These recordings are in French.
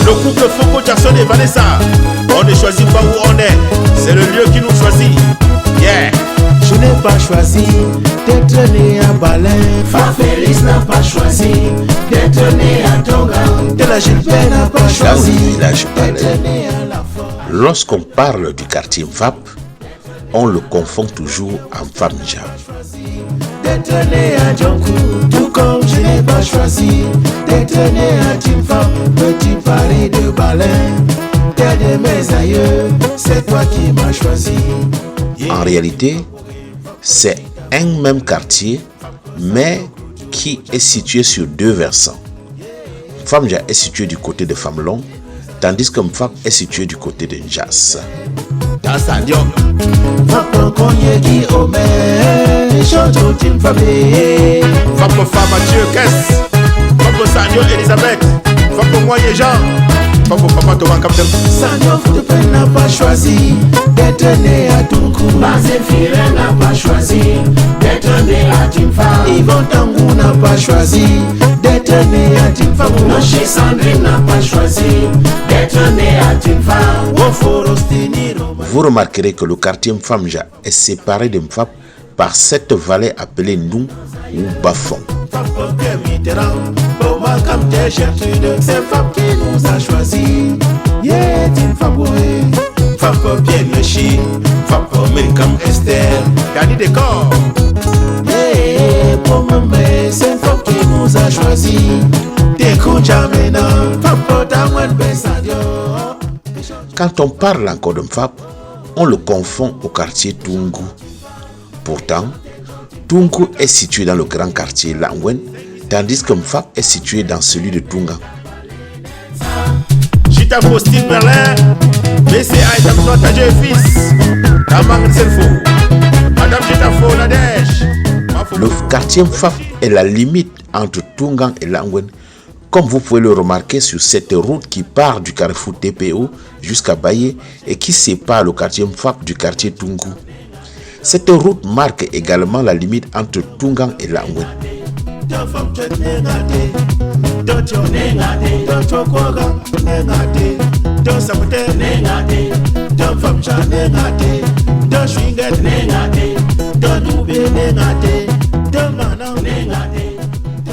Le couple Foko, Jackson et Vanessa, on ne choisit pas où on est, c'est le lieu qui nous choisit. Yeah. Je n'ai pas choisi d'être né à Balin. Félix n'a pas choisi d'être né à Tonga. De la Gilbert n'a pas choisi d'être né à la forêt. Lorsqu'on parle du quartier Mfap, on le confond toujours en Famja. D'être né à Djonkou, tout comme je n'ai pas choisi d'être né à Timfap, petit Paris de Balin. Terre de mes aïeux, c'est toi qui m'as choisi. En réalité, c'est un même quartier, mais qui est situé sur deux versants. Famja est situé du côté de Famlon, tandis que Mfap est situé du côté de Njas. Fapo Mathieu Kess, Fapo Sanyo Elisabeth, Fapo Moye Jean, Fapo Papa Thomas Captain. Sanyo Foutepel n'a pas choisi d'être né à Tunku. Bazé Firet n'a pas choisi d'être né à Timfa. Yvon Tangou n'a pas choisi d'être né à Timfa. Noché Sandrine n'a pas choisi d'être né à Timfa. Vous remarquerez que le quartier Mfamja est séparé de Mfap par cette vallée appelée Nou ou Bafon. C'est Fab qui nous a choisi. Yeah, Fab bien le chi, Fab comme Esther, Gani Décor. Yeah, pour maman, c'est Fab qui nous a choisi. Quand on parle encore de Mfap, on le confond au quartier Tungu. Pourtant, Tungu est situé dans le grand quartier Langwen, tandis que Mfap est situé dans celui de Tunga. Chita Faustine Berlin, BCA et Tamsoa Tadje fils, Tamang Selfo, Madame Chita Fo Nadèche. Le quartier Mfap est la limite entre Tungang et Langwen, comme vous pouvez le remarquer sur cette route qui part du carrefour TPO jusqu'à Baye et qui sépare le quartier Mfap du quartier Tungu. Cette route marque également la limite entre Tungang et Langwen.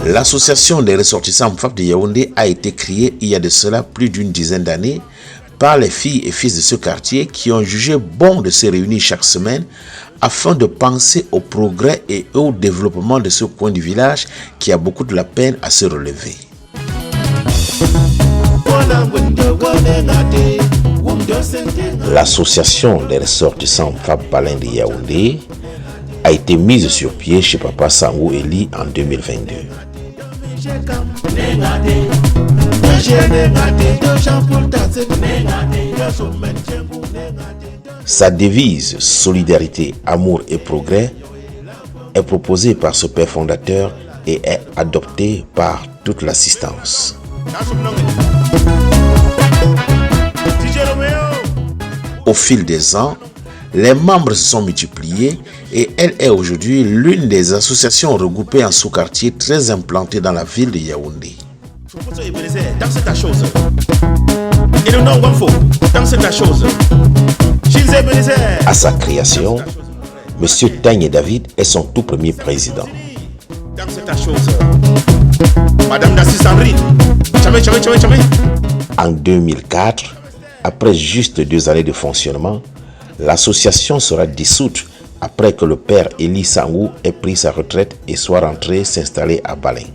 L'association des ressortissants Mfap de Yaoundé a été créée il y a de cela plus d'une dizaine d'années par les filles et fils de ce quartier qui ont jugé bon de se réunir chaque semaine afin de penser au progrès et au développement de ce coin du village qui a beaucoup de la peine à se relever. L'association des ressortissants Mfap Balin de Yaoundé a été mise sur pied chez Papa Sangou Eli en 2022. Sa devise solidarité, amour et progrès est proposée par ce père fondateur et est adoptée par toute l'assistance. Au fil des ans, les membres se sont multipliés et elle est aujourd'hui l'une des associations regroupées en sous-quartiers très implantées dans la ville de Yaoundé. À sa création, M. Tagne David est son tout premier président. En 2004, après juste 2 années de fonctionnement, l'association sera dissoute après que le père Eli Sangou ait pris sa retraite et soit rentré s'installer à Balin.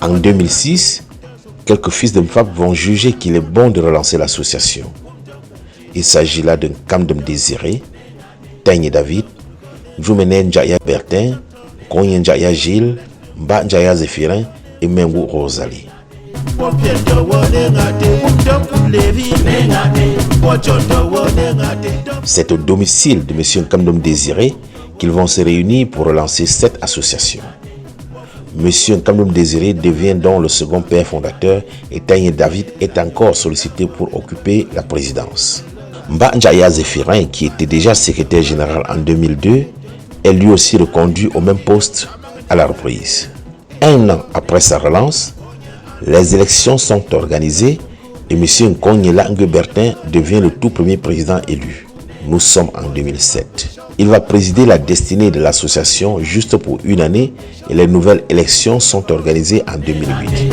En 2006, quelques fils de Mfap vont juger qu'il est bon de relancer l'association. Il s'agit là d'un Kamdem Désiré, Taigne David, Djoumene Njaya Bertin, Konye Njaya Gilles, Mba Njaya Zéphirin et Mengu Rosalie. C'est au domicile de M. Kamdem Désiré qu'ils vont se réunir pour relancer cette association. M. Kamdem Désiré devient donc le second père fondateur et Taigne David est encore sollicité pour occuper la présidence. Mba Njaya Zéphirin, qui était déjà secrétaire général en 2002, est lui aussi reconduit au même poste à la reprise. Un an après sa relance, les élections sont organisées et M. Nkonyela Bertin devient le tout premier président élu. Nous sommes en 2007. Il va présider la destinée de l'association juste pour une année et les nouvelles élections sont organisées en 2008.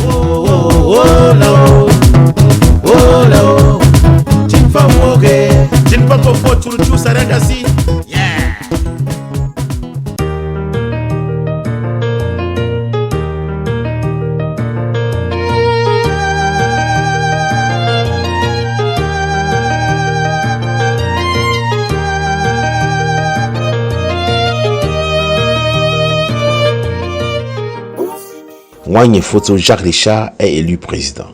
Mouagne Foto Jacques Richard est élu président.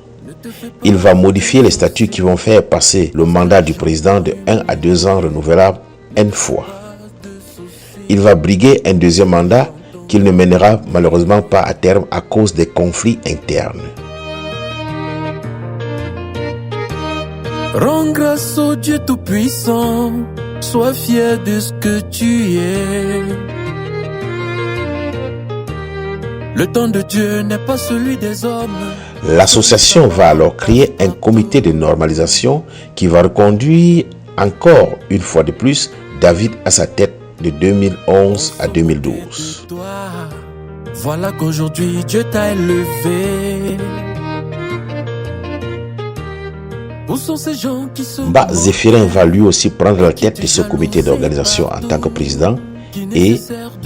Il va modifier les statuts qui vont faire passer le mandat du président de 1 à 2 ans renouvelable N fois. Il va briguer un deuxième mandat qu'il ne mènera malheureusement pas à terme à cause des conflits internes. Rends grâce au Dieu Tout-Puissant, sois fier de ce que tu es. Le temps de Dieu n'est pas celui des hommes. L'association va alors créer un comité de normalisation qui va reconduire encore une fois de plus David à sa tête de 2011 à 2012. Voilà qu'aujourd'hui Dieu t'a élevé. Où sont ces gens qui se... Mba Zéphirin va lui aussi prendre la tête de ce comité d'organisation en tant que président. Et,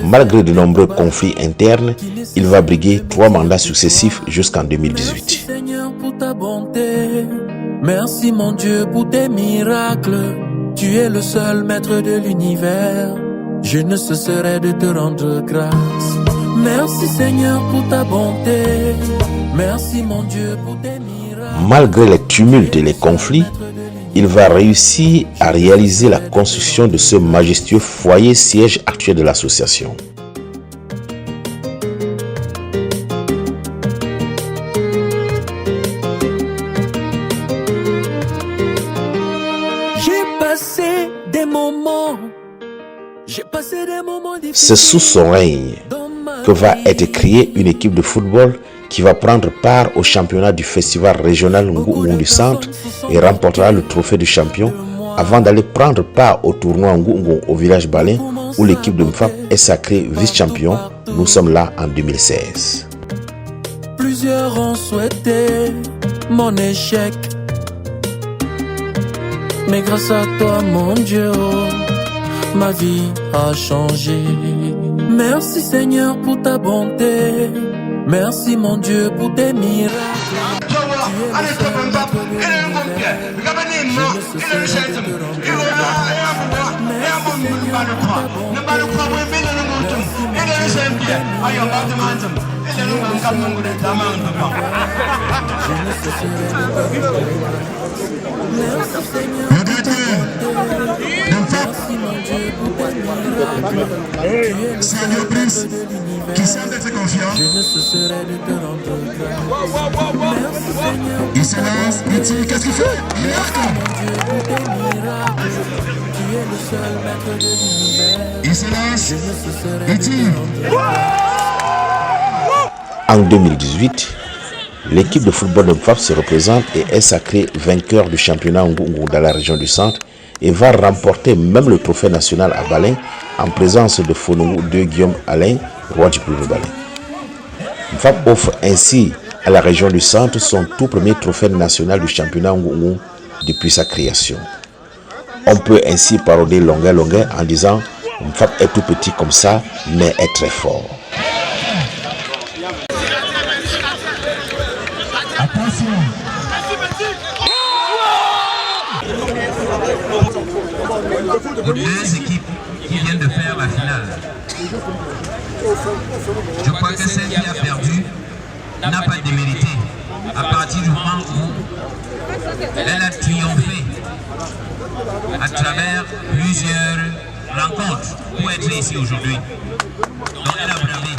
malgré de nombreux conflits internes, il va briguer 3 mandats successifs jusqu'en 2018. Merci Seigneur pour ta bonté, merci mon Dieu pour tes miracles. Tu es le seul maître de l'univers, je ne cesserai de te rendre grâce. Merci Seigneur pour ta bonté, merci mon Dieu pour tes miracles. Malgré les tumultes et les conflits, il va réussir à réaliser la construction de ce majestueux foyer siège actuel de l'association. C'est sous son règne que va être créée une équipe de football qui va prendre part au championnat du festival régional Ngou du Centre et remportera le trophée de champion avant d'aller prendre part au tournoi Ngou au village Balin où l'équipe de Mfap est sacrée vice-champion. Nous sommes là en 2016. Plusieurs ont souhaité mon échec, mais grâce à toi mon Dieu, ma vie a changé. Merci Seigneur pour ta bonté, merci mon Dieu pour tes miracles. Seigneur Prince, qui semble d'être confiant, il se lance, il tire, qu'est-ce qu'il fait? Il marque. Il se lance, il tire. En 2018, l'équipe de football de Mfap se représente et est sacrée vainqueur du championnat Ngou dans la région du Centre et va remporter même le trophée national à Balin en présence de Fonongou de Guillaume Alain, roi du plus de Balin. Mfap offre ainsi à la région du Centre son tout premier trophée national du championnat Ngou depuis sa création. On peut ainsi parodier Longuet en disant Mfap est tout petit comme ça, mais est très fort. Deux équipes qui viennent de faire la finale. Je crois que celle qui a perdu n'a pas démérité à partir du moment où elle a triomphé à travers plusieurs rencontres pour être ici aujourd'hui. Donc elle a bravé.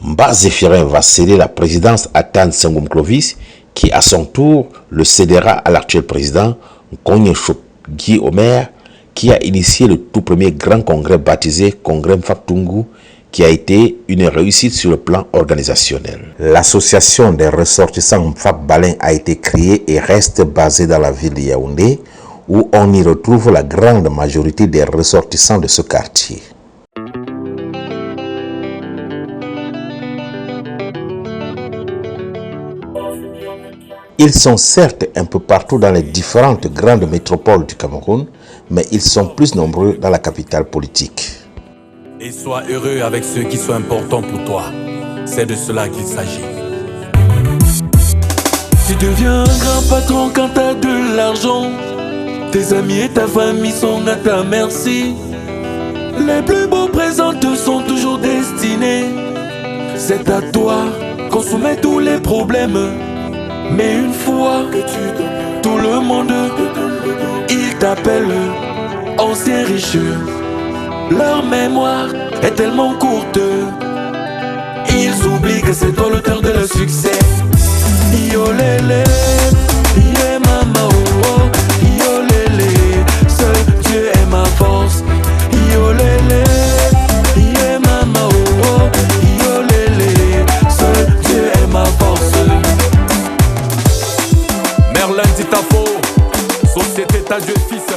Mba Zéphirin va céder la présidence à Tan Senghom Clovis, qui à son tour le cédera à l'actuel président Nkonye Chop Guy Omer, qui a initié le tout premier grand congrès baptisé Congrès Mfap Tungu, qui a été une réussite sur le plan organisationnel. L'association des ressortissants Mfap Balen a été créée et reste basée dans la ville de Yaoundé, où on y retrouve la grande majorité des ressortissants de ce quartier. Ils sont certes un peu partout dans les différentes grandes métropoles du Cameroun, mais ils sont plus nombreux dans la capitale politique. Et sois heureux avec ceux qui sont importants pour toi. C'est de cela qu'il s'agit. Tu deviens un grand patron quand t'as de l'argent. Tes amis et ta famille sont à ta merci. Les plus beaux présents te sont toujours destinés. C'est à toi qu'on soumet tous les problèmes. Mais une fois que tu donnes, tout le monde, il t'appelle ancien riche. Leur mémoire est tellement courte, ils oublient que c'est toi l'auteur de leur succès. Yo lélé, yé mama oh oh, yo lélé, seul Dieu est ma force. Yo lélé, yé mama oh oh, yo lélé, seul Dieu est ma force. Merlin Ditafo, société Tadjeu fils.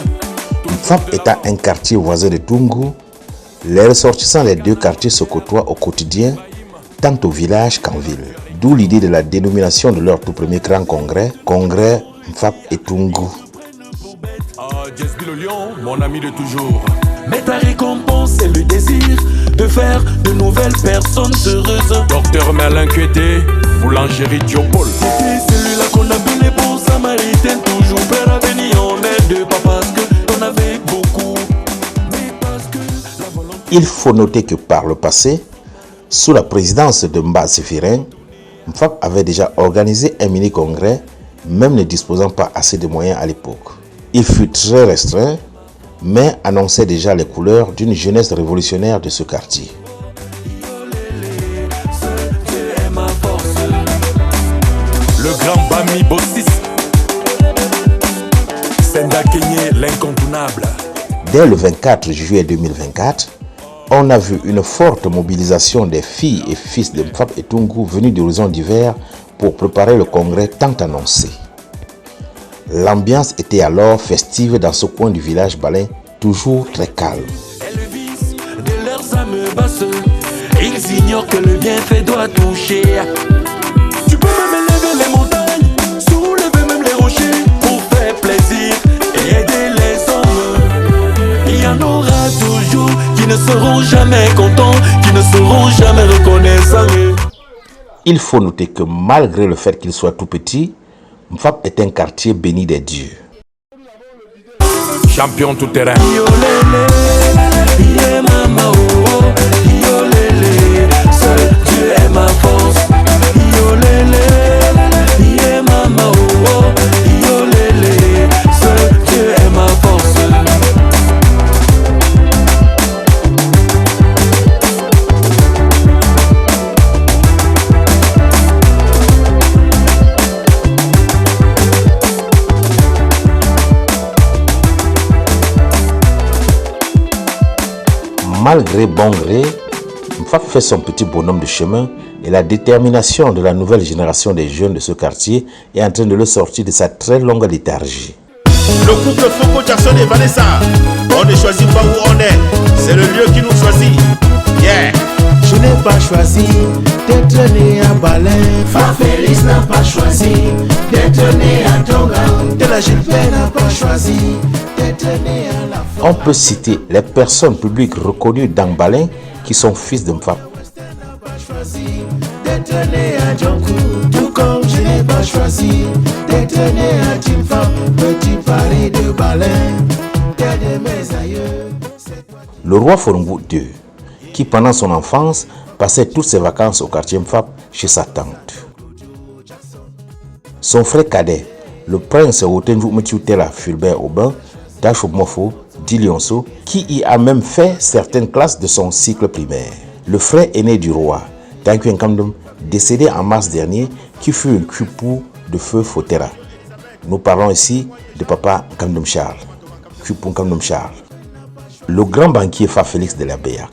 Mfap étant un quartier voisin de Tungu, les ressortissants des deux quartiers se côtoient au quotidien, tant au village qu'en ville. D'où l'idée de la dénomination de leur tout premier grand congrès, Congrès Mfap et Tungu. Jesby le lion, mon ami de toujours. Mais ta récompense, c'est le désir de faire de nouvelles personnes heureuses. Docteur Merlin Cueté, boulangerie Diopol. C'était celui-là qu'on appelait bon samaritain, toujours prêt à venir en aide, pas parce que t'en avais beaucoup, mais parce que la volonté... Il faut noter que par le passé, sous la présidence de Mba Zéphirin, Mfap avait déjà organisé un mini-congrès, même ne disposant pas assez de moyens à l'époque. Il fut très restreint, mais annonçait déjà les couleurs d'une jeunesse révolutionnaire de ce quartier. Le grand Bami Bossis, Senda Kenyé, l'incontournable. Dès le 24 juillet 2024, on a vu une forte mobilisation des filles et fils de Mfap et Tungu venus d'horizons divers pour préparer le congrès tant annoncé. L'ambiance était alors festive dans ce coin du village Balin, toujours très calme. Elvis de leurs âmes basses, ils ignorent que le bienfait doit toucher. Tu peux même élever les montagnes, soulever même les rochers pour faire plaisir et aider les hommes. Il y en aura toujours qui ne seront jamais contents, qui ne seront jamais reconnaissants. Il faut noter que malgré le fait qu'il soit tout petit, Mfap est un quartier béni des dieux. Champion tout terrain. Seul Dieu est ma force. Seul Dieu est ma force. Malgré bon gré, Mfap fait son petit bonhomme de chemin et la détermination de la nouvelle génération des jeunes de ce quartier est en train de le sortir de sa très longue léthargie. Le couple Foko Jackson et Vanessa, on ne choisit pas où on est, c'est le lieu qui nous choisit. Yeah. Je n'ai pas choisi d'être né à Balin. Félix n'a pas choisi d'être né à Tonga. De la Gilbert n'a pas choisi d'être né à la Forêt. On peut citer les personnes publiques reconnues dans Balin qui sont fils de Mfap. N'a pas choisi d'être d'être né à Djonkou, tout comme je n'ai pas choisi d'être né à Timfa, petit Paris de Balin, terre de mes aïeux. Le roi Forongo II, qui pendant son enfance passait toutes ses vacances au quartier Mfap chez sa tante. Son frère cadet, le prince Otenju Metiutela Fulbert Aubin, d'Achobmofo, d'Ilionso, qui y a même fait certaines classes de son cycle primaire. Le frère aîné du roi, Tankuyen Kamdum, décédé en mars dernier, qui fut un Kupou de feu Fotera. Nous parlons ici de papa Kamdum Charles, Kupou Kamdum Charles. Le grand banquier Fa Félix de la Béac,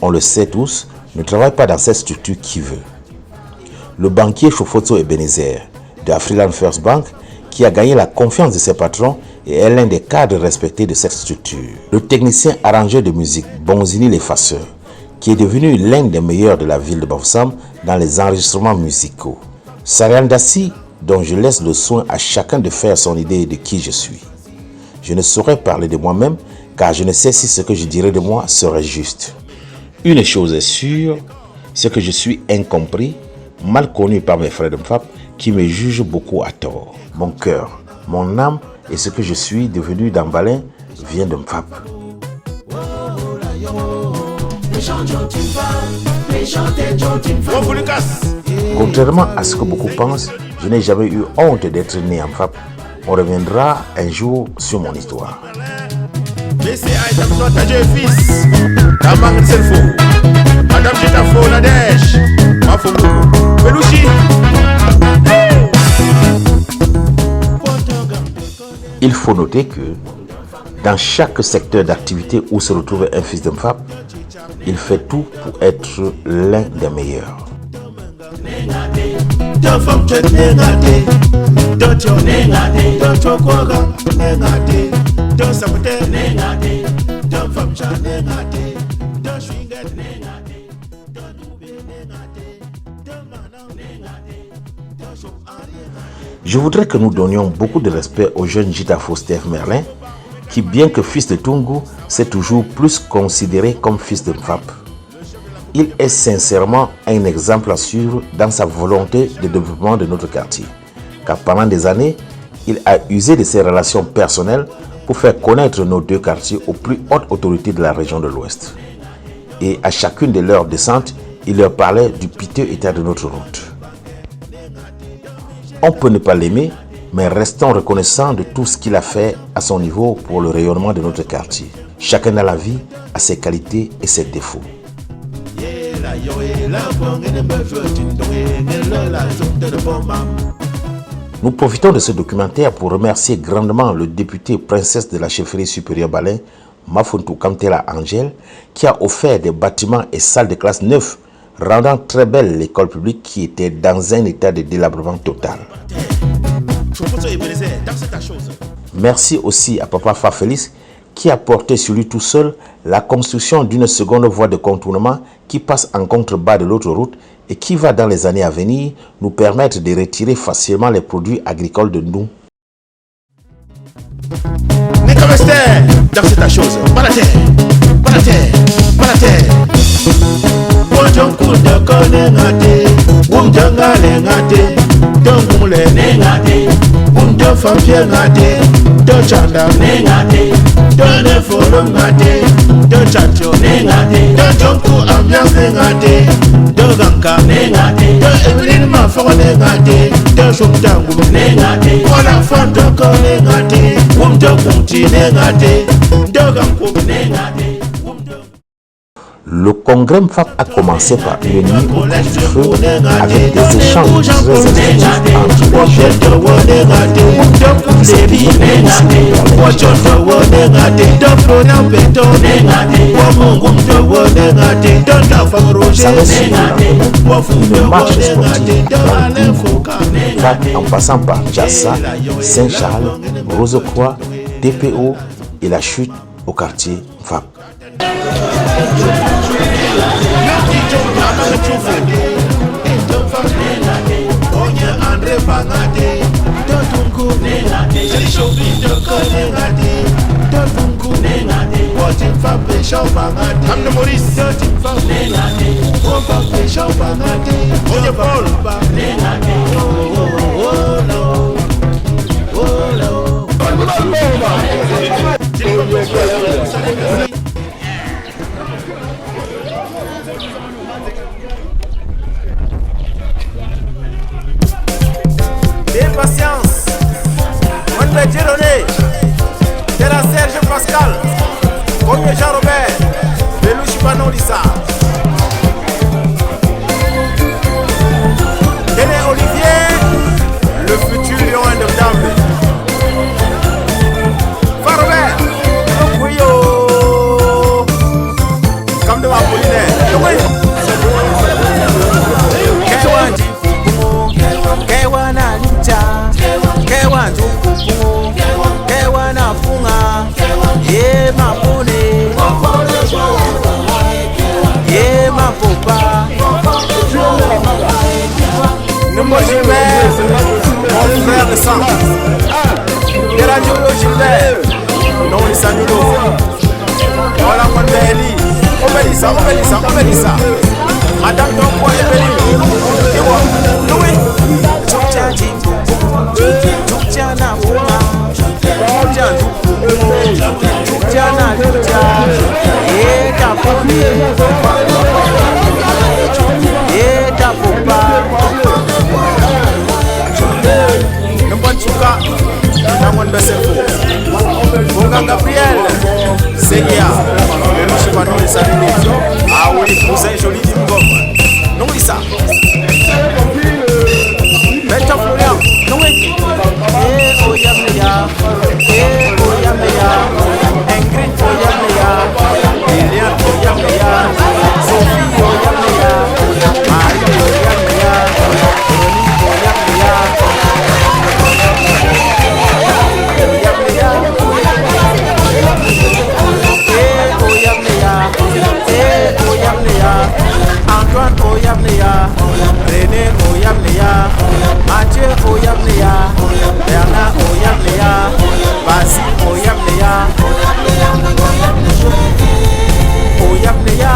on le sait tous, ne travaille pas dans cette structure qui veut. Le banquier Chofotso Ebenezer de Afriland First Bank, qui a gagné la confiance de ses patrons et est l'un des cadres respectés de cette structure. Le technicien arrangeur de musique Bonzini l'Effaceur, qui est devenu l'un des meilleurs de la ville de Bafoussam dans les enregistrements musicaux. Sarian Dassi, dont je laisse le soin à chacun de faire son idée de qui je suis. Je ne saurais parler de moi-même, car je ne sais si ce que je dirais de moi serait juste. Une chose est sûre, c'est que je suis incompris, mal connu par mes frères de Mfap, qui me jugent beaucoup à tort. Mon cœur, mon âme et ce que je suis devenu dans Balin vient de Mfap. Contrairement à ce que beaucoup pensent, je n'ai jamais eu honte d'être né en Mfap. On reviendra un jour sur mon histoire. Il faut noter que dans chaque secteur d'activité où se retrouve un fils de Mfap, il fait tout pour être l'un des meilleurs. Je voudrais que nous donnions beaucoup de respect au jeune Jitafo Steph Merlin, qui, bien que fils de Tungu, s'est toujours plus considéré comme fils de Mfap. Il est sincèrement un exemple à suivre dans sa volonté de développement de notre quartier, car pendant des années, il a usé de ses relations personnelles pour faire connaître nos deux quartiers aux plus hautes autorités de la région de l'Ouest. Et à chacune de leurs descentes, il leur parlait du piteux état de notre route. On peut ne pas l'aimer, mais restons reconnaissants de tout ce qu'il a fait à son niveau pour le rayonnement de notre quartier. Chacun dans la vie a ses qualités et ses défauts. Nous profitons de ce documentaire pour remercier grandement le député princesse de la chefferie supérieure Balin, Mafuntu Kamtela Angel, qui a offert des bâtiments et salles de classe neufs, rendant très belle l'école publique qui était dans un état de délabrement total. Merci aussi à papa Fa Félix qui a porté sur lui tout seul la construction d'une seconde voie de contournement qui passe en contrebas de l'autre route et qui va dans les années à venir nous permettre de retirer facilement les produits agricoles de nous. Dans cette chose, pas la terre, pas la terre, pas la terre. Le congrès Mfap a commencé par une nuit au coin du feu avec des échanges très instructifs une marche sportive en passant par Djassa, Saint-Charles, Rose-Croix, TPO et la chute au quartier Mfap. Amne Maurice, Oye Paul, Impatience, on va Dieudonné, de la Serge Pascal, Premier Jean-Robert, Belouchi Panon Lissa, René Olivier, le futur lion indémodable, Farobert, Okuyo, comme de ma Apollinaire, Kewana lucha, Kewana jukufu, Kewana funga, ye mapone, ye mapopa. Numbo Gilbert, mon frère de sang. Deradio Gilbert, non il s'annule. Voilà mon Béli, Obélissa. Madame Tombo et Béli. Louis. Jukjana Fuma, Jukjana Lucha, Eta Pumi, Eta Pupa, Nambanchuka, Namon Besefo, Bonga Gabriel, Seigneur, le Chipano et Salini, ah oui, cousin joli d'Ingom, non, oui, ça. Beta Florian, non oui. Oyamleya, Ingrid Oyamleya, Eliane Oyamleya, Sophie Oyamleya, Marie Oyamleya, Véronique Oyamleya, Antoine Oyamleya, René Oyamleya, Mathieu Oyamleya, Bernard Oyamleya, Basile Oyamleya, Oyamleya.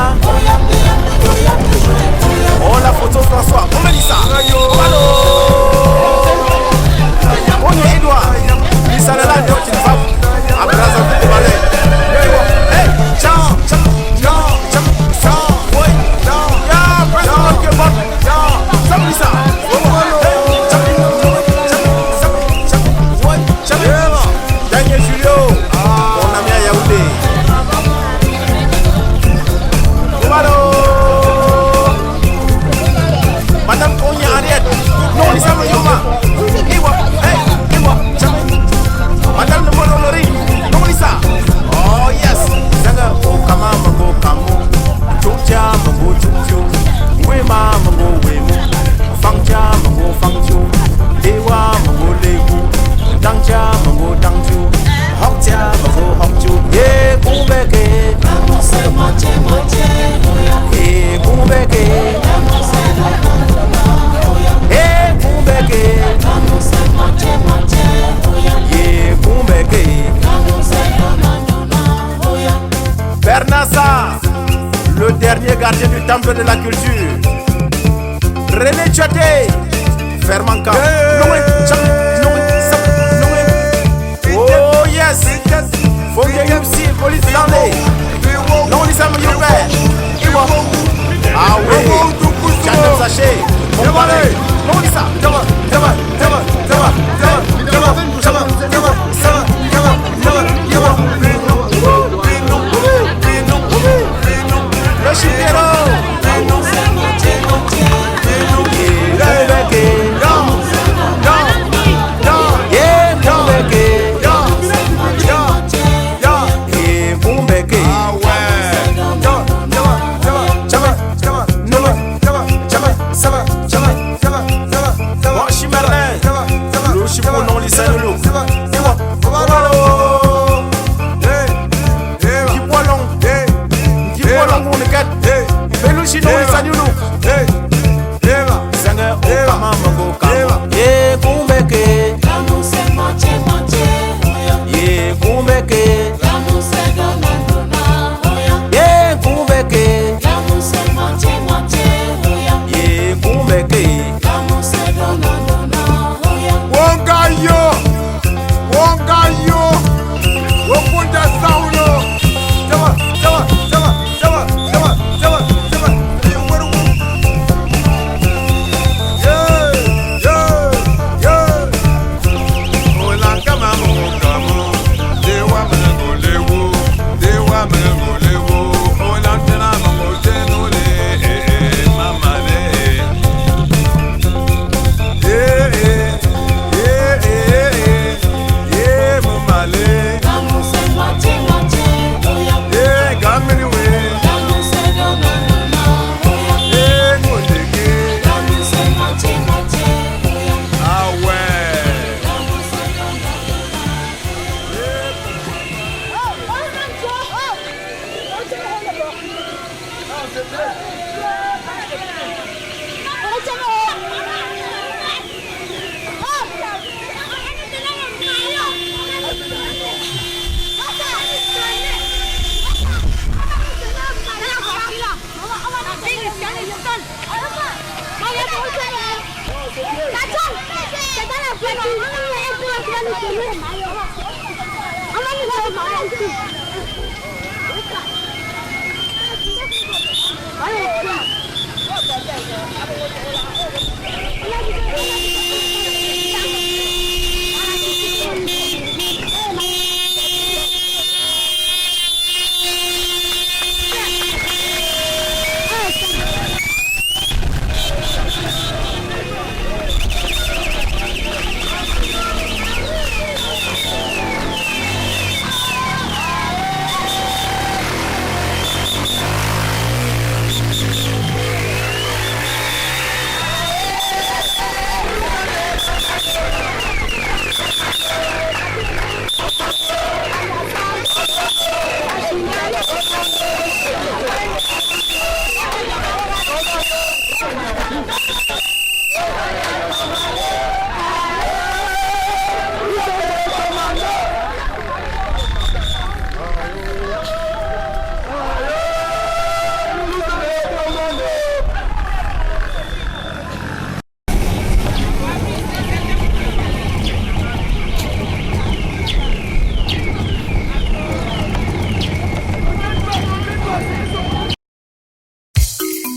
Oh la photo François, on met ça. Allô. On est Edouard. Il s'en est là, il y a une femme. Après la sortie de balai. Hey, ciao. Oui, ciao. Ya, presque que bon. Ciao. Ça me dit ça. Daniel Julio, mon ami à Yaoundé. Madame Konya Ariette, non, il s'appelle Yoma. Madame de Monolori, non, il s'appelle. Oh yes, Zaga, Okama, Mango, Kamo, Chucha, Mango, Chuchu, Wema, Mango, Wemo, Fangcha, Mango, Fangchu, Dewa, Mango, Lewu, Dangcha, Mango, Dangchu, Hokcha, Mango, Hokchu, yeah, Kumbeke, yeah, Kumbeke, yeah, Kumbeke, yeah, Kumbeke. Bernassa, le dernier gardien du temple de la culture. René Tchaté, Fermanka. Oh yes, Fongue Youssi, police landée. Non, les amis, ah oui, Tchaté Saché. Non, les le Chipiero.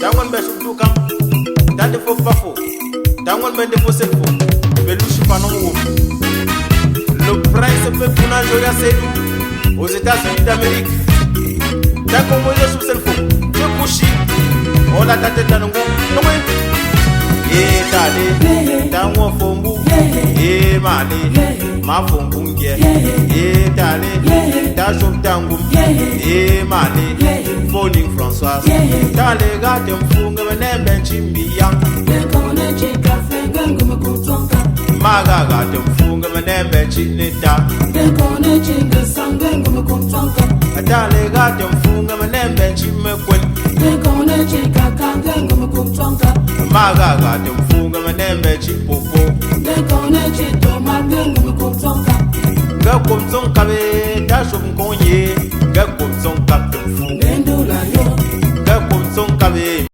Dangon be subdu kam dande fo bafo dangon be defo selfo be lushi panon wo. Le prince Pepuna Joya Seydou aux États-Unis d'Amérique. Dangon moyo sub selfo je kushi on la tête danongo nomo e tale dangon fombu e mane ma fombu nge e tale da job dangum e mane Morning Françoise, dans les gars de Mfunga, Menembe Chimbiang, Magaga de Mfunga, Menembe Chinita, dans les gars de Mfunga, Menembe Chimekwen, Magaga de Mfunga, Menembe Chipopo, Gakum son Kabe, Dashum Konye, Gakum son Captain Fu. Gakum son Kabe.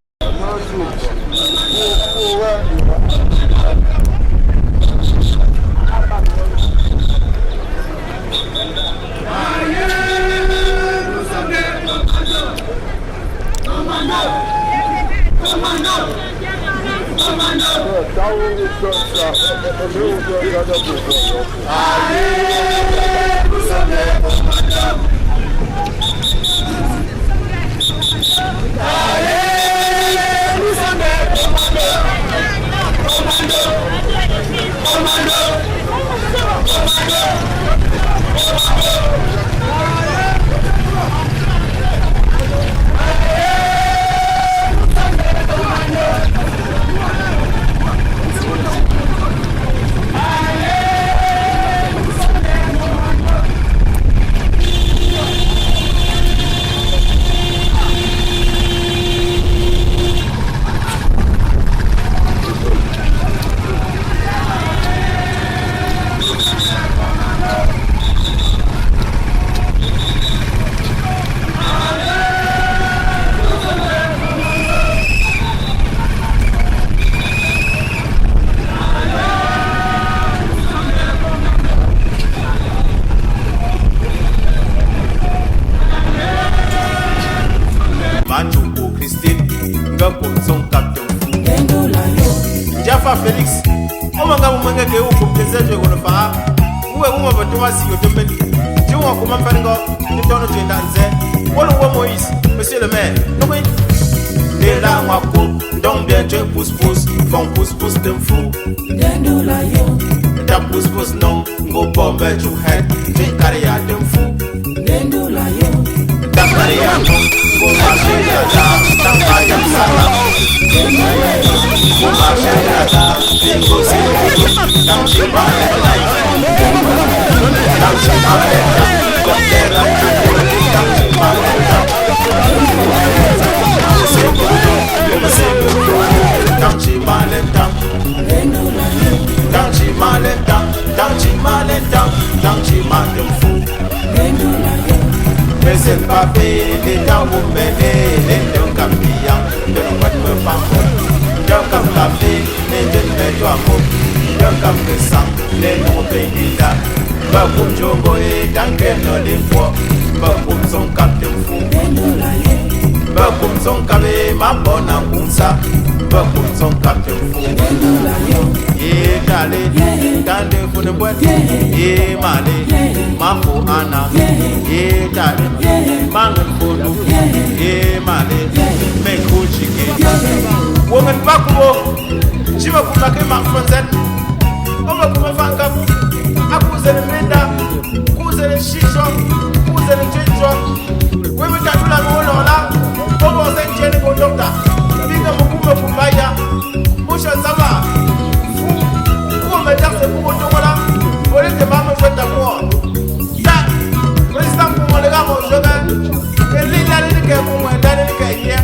Félix, on m'a gagné que vous comptez je vous le fera. Où est vous votre toit si vous tombez? Je vois comment faire nous tournons de danser. Où est Moïse, monsieur le maire? Non mais, dès là moi coupe, donc bien Dieu pousse pousse, font pousse pousse de fou. Ta pousse pousse non, go bombe tu head, tu carrière de fou. Ta carrière go marcher là, ta carrière ça. Go marcher là, bingo c'est dans chez moi. Dans chez moi, comme des rats, dans chez moi. C'est bon, c'est bon. Dans chez moi, dans chez moi, dans chez moi, dans chez moi, fou. Mais c'est pas fait, les gens vous mener, les gens cambiant, de nous mettre pas. Don't come back, they didn't make you a move. Yoka pesang Neno pengida Bakum jongo e danke no limpo Bakum son kapte fu Bakum son kabe mabona kunsa Bakum son kapte fu Ye dale Dande fune bwet Ye male Mafo ana Ye dale Mangan fodu Ye male Menko chike Woman bakubo Jiva kumake makfonzen Oma kumefanga Akuze ni menda Kuze ni shisho Kuze ni chincho Wewe tatula mwolola Ogo senjeni kwa dokta Biga mkume kumbaya Musha zama Kume jakse kumo tongola Olete mama fweta kwa Ya Krista kumolega moshoga Kelila nike kumwenda nike ye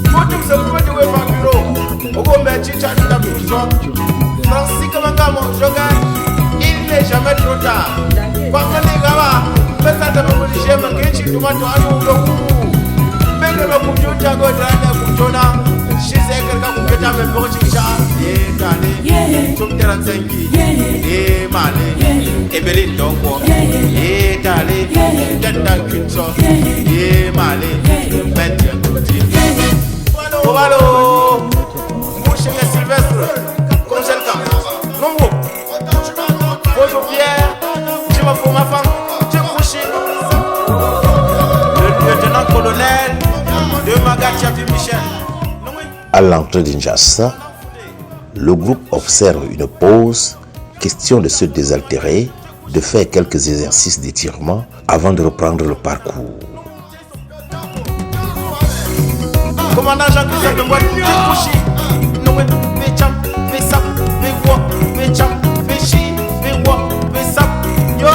Kutu mse kume fakiro Ogo mechicha nita kucho Francis Kamanga moshoga Il n'est jamais trop tard. Quand on est là-bas, peut-être que vous dites que tu dois te faire mais que vous pouvez te faire un je sais que vous pouvez te faire un et tu te et malé, et belin donc, et t'allez, t'as qu'une sorte, et malé, Ovalo, mon cher Sylvestre, conseil comme non. Bonjour Pierre, je m'appelle ma femme, je couche. Le lieutenant-colonel de Magachapi Michel. À l'entrée d'Injassa, le groupe observe une pause, question de se désaltérer, de faire quelques exercices d'étirement avant de reprendre le parcours. Commandant Jean-Christophe de Boîte, je couche. Noé, Mécham, Messap, Mévois, Mécham, Méchi, Mévois, Messap, yo!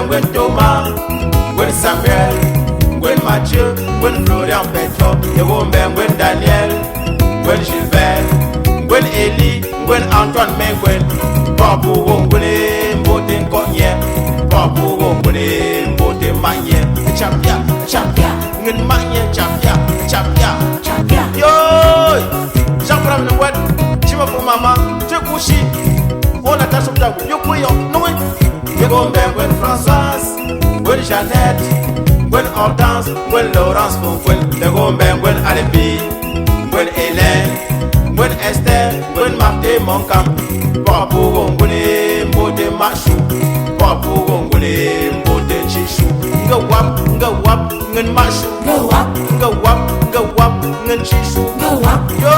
Gwen Thomas, Gwen Samuel, Gwen Mathieu, Gwen Florian Petro, Gwen Daniel, Gwen Gilbert, Gwen Eli, Gwen Antoine Mengwen, Papu Gwen Mbote Konye, Papu Gwen Mbote Manye, Chapia, Chapia, Ngen Manye, Chapia, Chapia, Chapia, yo! Jean-François Nwet, Chima pour maman, je couche, on attache au tabou, yo couillon, non? Gwen Françoise, Gwen Jeannette, Gwen Hortense, Gwen Laurence Gwen Alepi, Gwen Hélène, Gwen Esther, Gwen Marté Moncam, Papu Gwen Mbote Machou, Papu Gwen Mbote Chichou, Ngawap, Ngen Machou, Ngawap, Ngen Chichou, yo,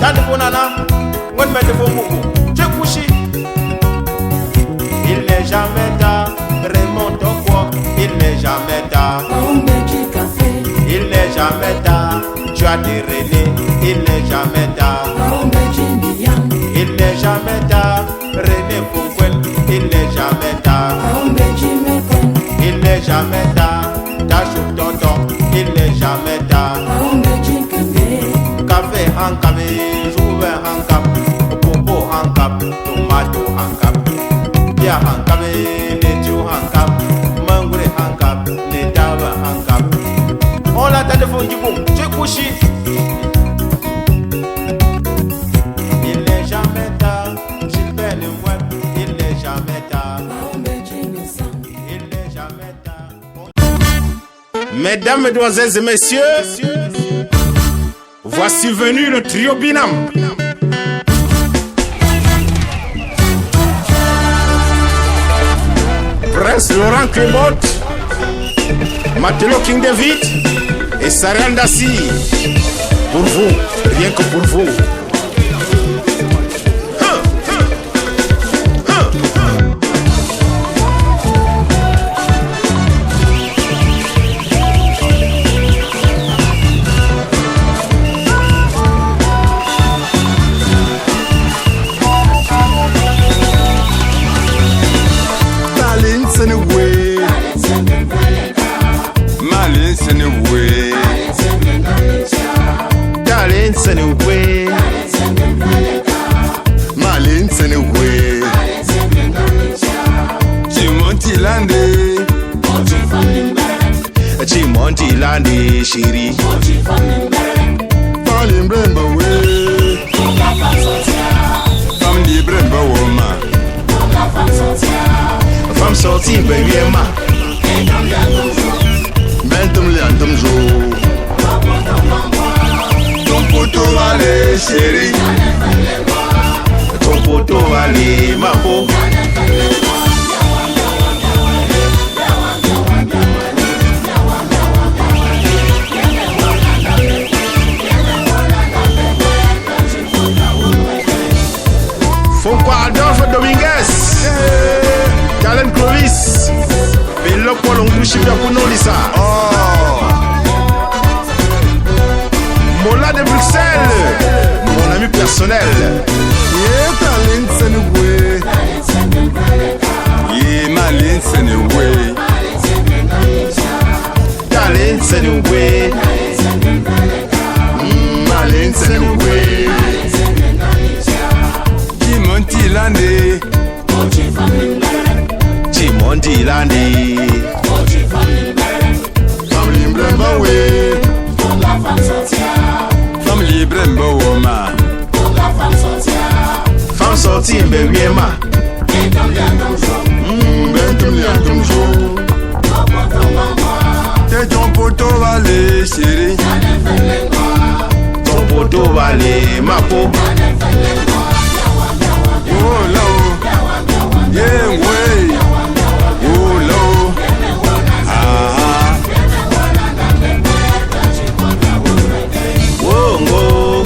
Tante Bonana, Gwen Mette Fomuku, Tchekouchi. Il n'est jamais tard, Raymond Tokwa, il n'est jamais tard. Il n'est jamais tard, tu as des René, il n'est jamais tard. Il n'est jamais tard, René Fouquel, il n'est jamais tard. Il n'est jamais tard, Tachou Tonton, il n'est jamais tard. Café Hankabé, Jouve Hankab, Popo Hankab, Tomato Hankab. Ya hankap, Netu hankap, Mangure hankap, Netaba hankap. On l'a téléphone du bon, tu couches. Il n'est jamais tard, Gilbert le web, il n'est jamais tard. Il n'est jamais tard. Mesdames, mesdemoiselles et messieurs, voici venu le trio Binam. Prince Laurent Clément, Matelot King David et Saranda Si. Pour vous, rien que pour vous. Chérie, Palim Brembo, chérie. Ton poteau allez ma peau. Fonko Adolfo Dominguez, Jalen Clovis, Bello Polongu Chibia Puno Lisa. Mola de Bruxelles, mon ami personnel. Malin Seneway. Jalen Seneway. Malin Seneway. Timonti Lande. Timonti Lande. Femme libre Mbawe. Femme libre Mbawoma. Femme sortie Mbemiema. Et ton poteau va aller, chérie. Ton poteau va aller, ma peau. Oh là, yeah, way. Oh là, ah. Oh, oh.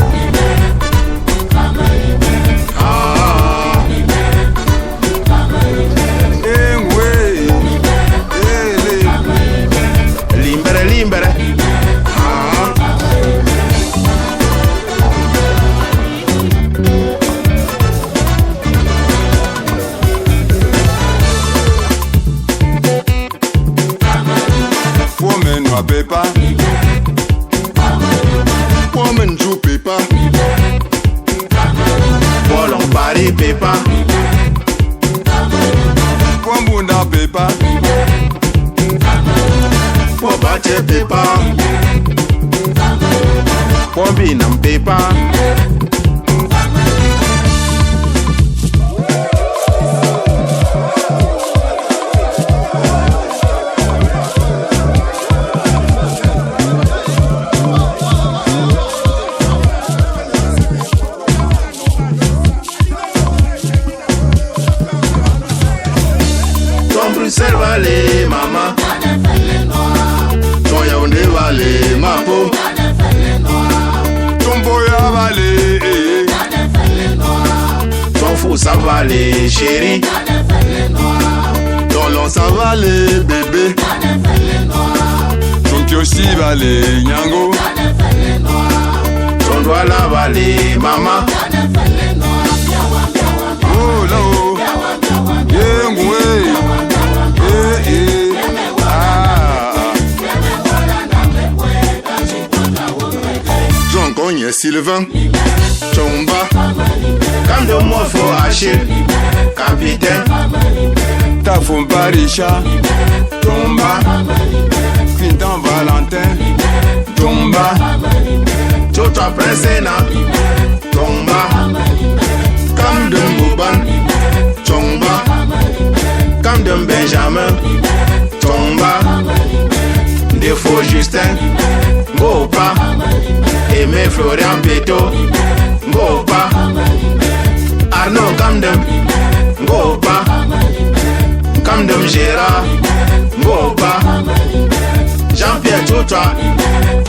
Pépa, woman joue pépa, Bolon Paris pépa, Wambunda pépa, Wabate pépa, Wambinam pépa. Bruxelles va aller, maman. ton Yaoundé va aller, ma peau. Ton Boya va aller, ton Foussa va aller, chérie. ton Lon ça va aller, bébé. Ton Kyoshi va aller, Nyango. Ton Douala va aller, maman. Oh là oh, yeah, ouais. Jean-Cogne Sylvain Chomba Comme de moi faut Achille capitaine Tafon Parisha Tomba Quintan Valentin Tomba Toto Princena Tomba Comme de Mbouban Tomba Comme de Benjamin Tomba Défaut Justin Gopa Aimé Florian Beto Gopa Arnaud Kamdem Gopa Kamdem Gérard Gopa Jean-Pierre Toutois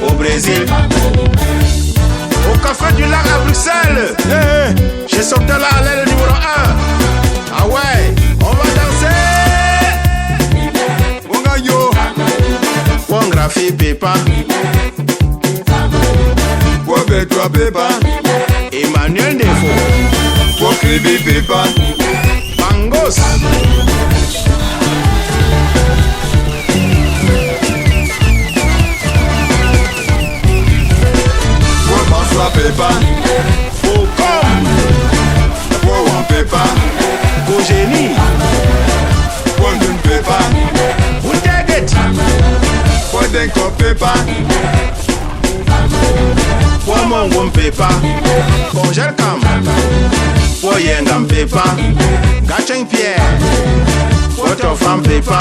au Brésil. Au café du lac à Bruxelles, j'ai sauté là à l'aile numéro 1. Ah ouais, on va danser. Bongayo Wangrafi Pépa Wabetwa Pépa Emmanuel Defo Wakribi Pépa Pangos Wabanswa Pépa Focom Wawan Pépa Kogeni Wandun Pépa Unteget Wadenko Pépa Wamongom Pépa Congelcam Woyengam Pépa Gacheng Pierre Wotofam Pépa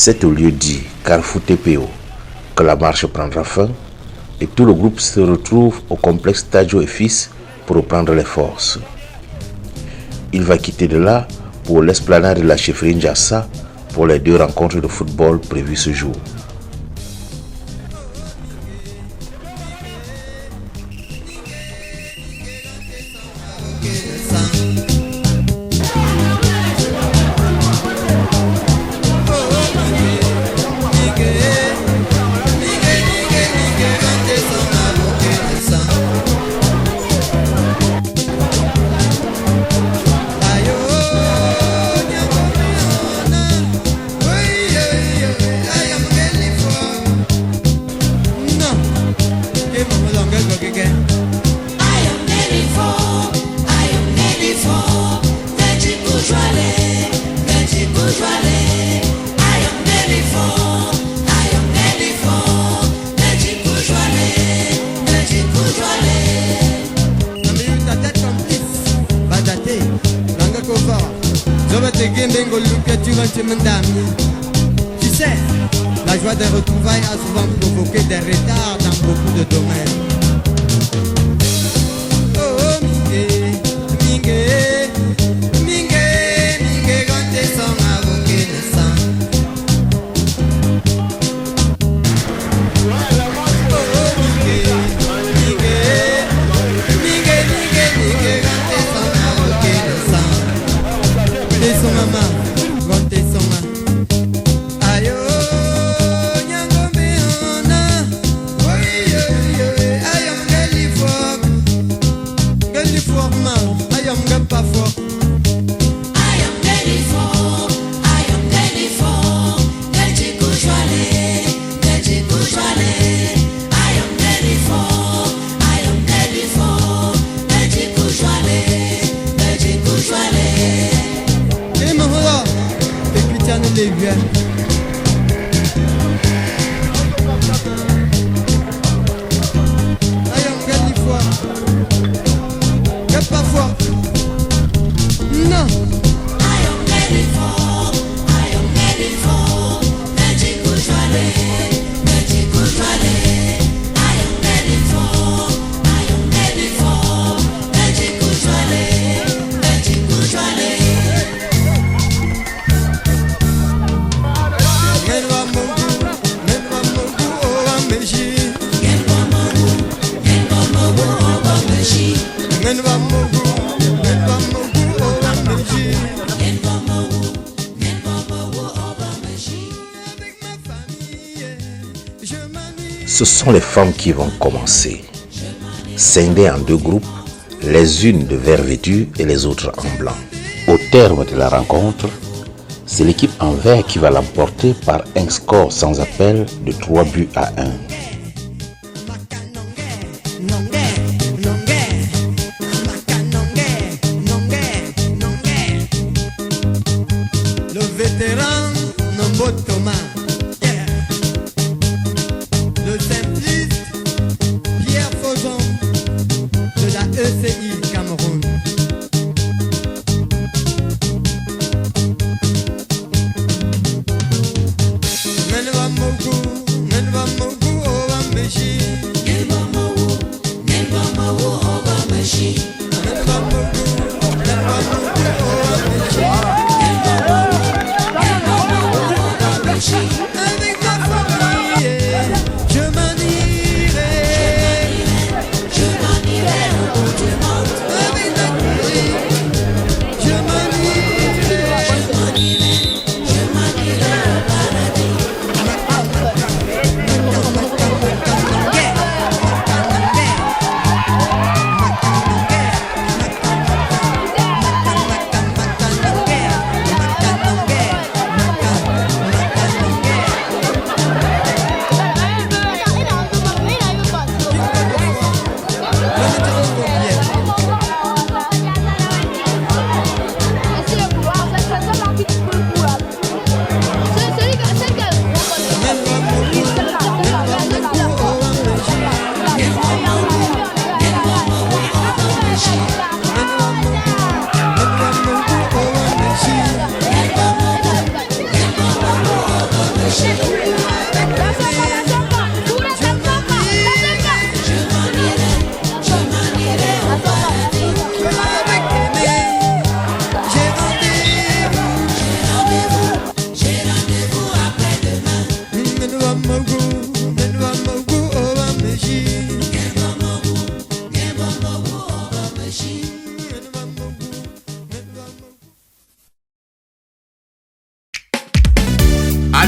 C'est au lieu dit Carrefour TPO que la marche prendra fin et tout le groupe se retrouve au complexe Stadio et Fils pour reprendre les forces. Il va quitter de là pour l'esplanade de la chefferie Njassa pour les 2 rencontres de football prévues ce jour. Tu sais, la joie des retrouvailles a souvent provoqué des retards dans beaucoup de domaines. Oh, Mingue, Mingue, Mingue, Mingue, quand t'es sans avocat de sang. Oh, Mingue, Mingue, Mingue, Mingue, Mingue, quand t'es sans avocat de sang. T'es son maman. Ce sont les femmes qui vont commencer, scindées en 2 groupes, les unes de vert vêtu et les autres en blanc. Au terme de la rencontre, c'est l'équipe en vert qui va l'emporter par un score sans appel de 3-1. Le vétéran Nombo Thomas. Le simpliste Pierre Faujon de la ECI Cameroun. Je m'en irai au bout du monde.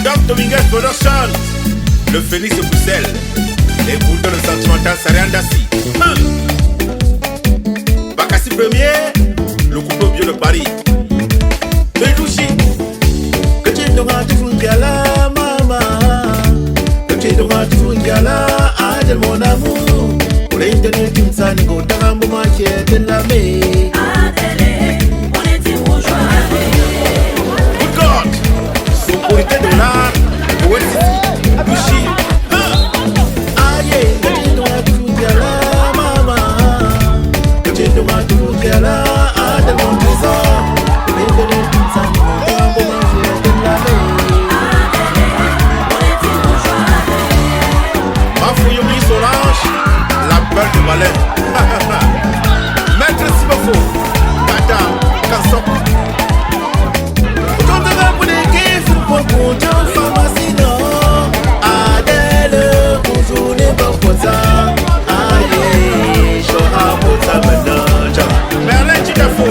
Doc Dominguez Production, le Phoenix de Bruxelles, et pour le sentimental Sariandassi. Bakassi Premier, le groupe Bio de Paris. Belouchi, que tu devras te foutre la maman, que tu devras te foutre la Adel mon amour. Pour l'internet, tu me sens go dans mon marché de la mer. Good God, so pour les $10, pour être Belouchi. Aïe, que tu devras te foutre la maman, que tu devras te foutre la Adel mon trésor. Pour l'internet, tu me sens go dans mon marché de la mer. Ma fouille Solange, la belle de Malais. Maître Sibofo, Kata, Kassok. Quand on va pour les guiffes, pour qu'on te pharmacie, non. Adèle, bonjour, n'est pas pour ça. Aïe, j'aurai pour ça maintenant. Merlin Titafo,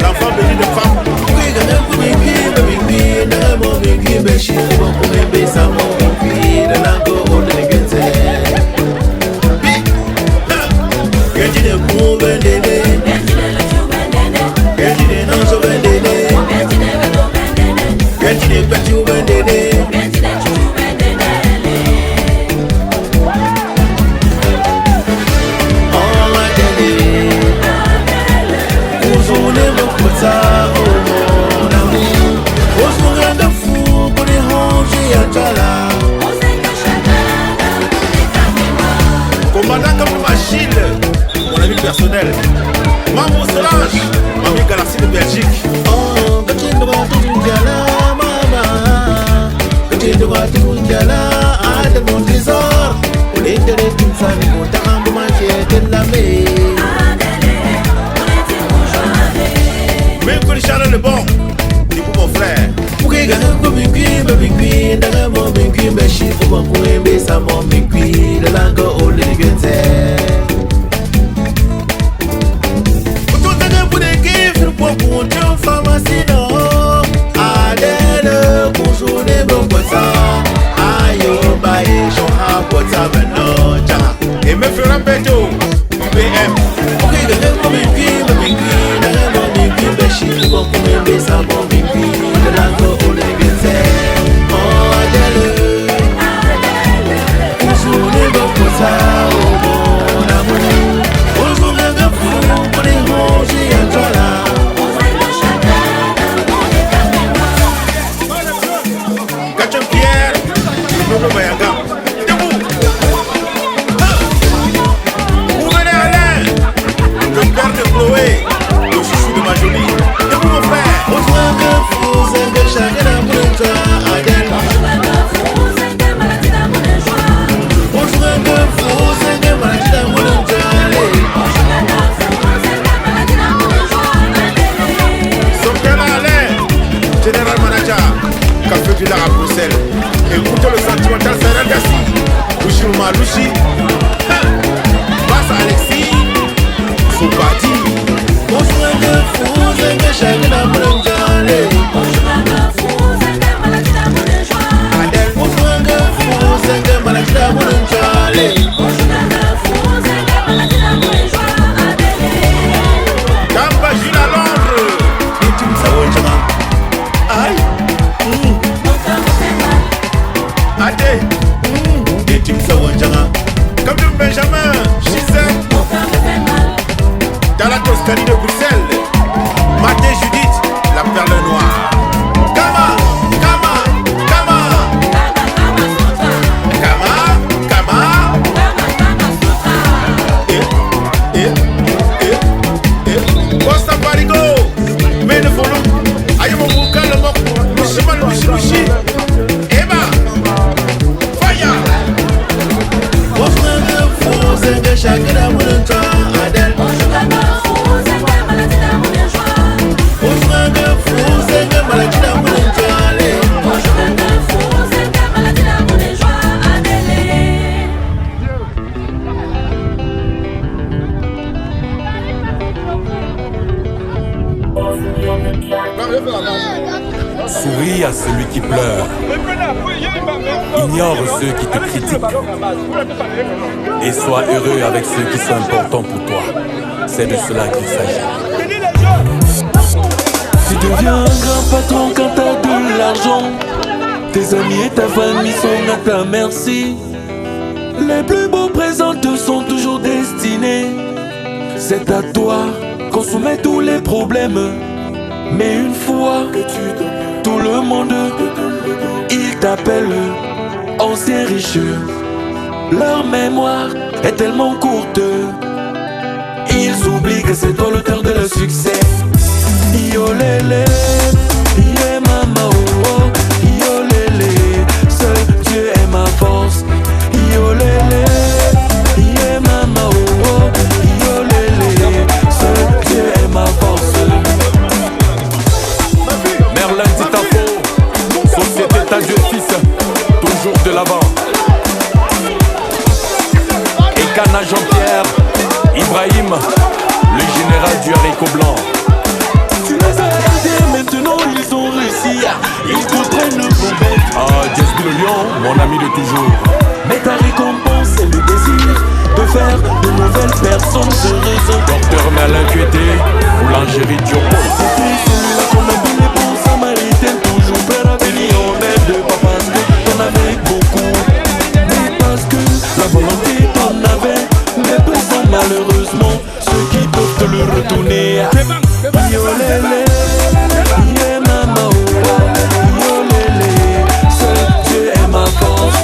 l'enfant béni de femme. Oui, quand même, pour les guiffes, baby, n'a mon béni, béchi, pour qu'on me baisse à mon béni, de l'ango, on est gâté. Gentile ku bendele, gentile non so bendele, gentile ku bendele. Oh ma télé, uzune mokota oh mon amour, uzune de fou pour les ranger à tala. Commandant comme machine. Mon ami personnel, Maman Solange, Mamie Galaxie de Belgique. Oh, que tu dois tout gala, maman. Que tu dois tout gala, ah, de mon trésor. Pour les télé, tu me savais, mon temps de manger de la mer. Mais que le Charles le bon, du coup, mon frère. Pour que gagner comme une cuille, dans mon cuille, mais je pour mon couille, mais ça mon cuille, le langue au légué. Pour Dieu, pharmacie, non. Adèle, bonjour, les bons poissons. Aïe, oh, bah, et j'en ai pour ça maintenant. Et me fera péto, PM. Ok, gagner comme une cuille, dans mon cuille, mais je pour mon bébé, ça mon cuille, de la go, au légué. Oh, Adèle, bonjour, les bons poissons, oh, mon amour. Bonjour, les gars, pour les ranger à toi là. Le père de Chloé, le chouchou de ma jolie. Et pour mon frère, on se voit que vous êtes chacun d'un peu de toi, Adèle. On se voit que vous êtes maladie d'amour de toi, son père Alain, général manager, Café du Lar à Bruxelles. Écoutez le sentimental Sariandassi, Louchi Malouchi, Basse Alexis. Soubadi. Bonjour de fou, c'est que chacun n'a pas de galé. Adèle, bonjour de fou, c'est que maladie n'a pas de galé. Kamba Gila Londres, et tu me sais où aïe, Adé, et tu me sais où comme de Benjamin, Gisèle. Dans la Toscanie de Bruxelles, Maté Judith, la perle noire. Kama, Kama, Kama, Kama, Kama. Costa Parigo, mais le follow. Aïe mon boucan, le mot, Louchi. Eba, Faya. Bonjour de fou, c'est que chacun a mon temps, Adèle. Souris à celui qui pleure. Ignore ceux qui te critiquent. Et sois heureux avec ceux qui sont importants pour toi. C'est de cela qu'il s'agit. Tu deviens un grand patron quand t'as de l'argent. Tes amis et ta famille sont à ta merci. Les plus beaux présents te sont toujours destinés. C'est à toi qu'on soumet tous les problèmes. Mais une fois que tout le monde, il t'appelle ancien riche. Leur mémoire est tellement courte. Ils oublient que c'est toi l'auteur de leur succès. Yo lélé, yeah mama oh oh. Yo lélé, seul Dieu est ma force. Yo lélé, yeah mama oh oh. Yo lélé, seul Dieu est ma force. Merlin Titafo, société ta Dieu fils, toujours de l'avant. Ekana Jean-Pierre, Ibrahim, le général du haricot blanc. Tu les as aidés, maintenant ils ont réussi. Ils comprennent le combat. Ah, Jesby le lion, mon ami de toujours. Mais ta récompense c'est le désir de faire de nouvelles personnes heureuses. Docteur Merlin Tuété, boulangerie Diopol. C'était celui-là qu'on appelle les bons samaritains. Toujours prêt à venir en aide. Pas parce que t'en avais beaucoup, mais parce que la volonté t'en avait. Mais présent malheureusement ceux qui peuvent te le retourner. Yo lélé, yeah mama oh oh. Yo lélé, seul Dieu est ma force.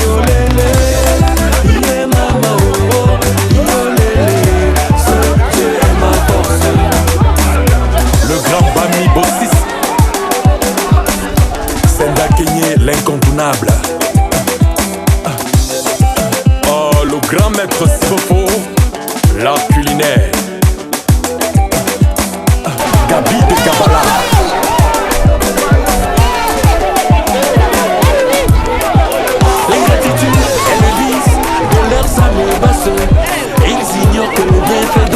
Yo lélé, yeah mama oh oh. Yo lélé, seul Dieu est ma force. Le grand Bami Bossis, Senda Kenyé, l'incontournable. Oh, le grand maître Sifofo, l'art culinaire. Gabi de Kabbalah. L'ingratitude est le vice de leurs âmes basses. Ils ignorent que le bienfait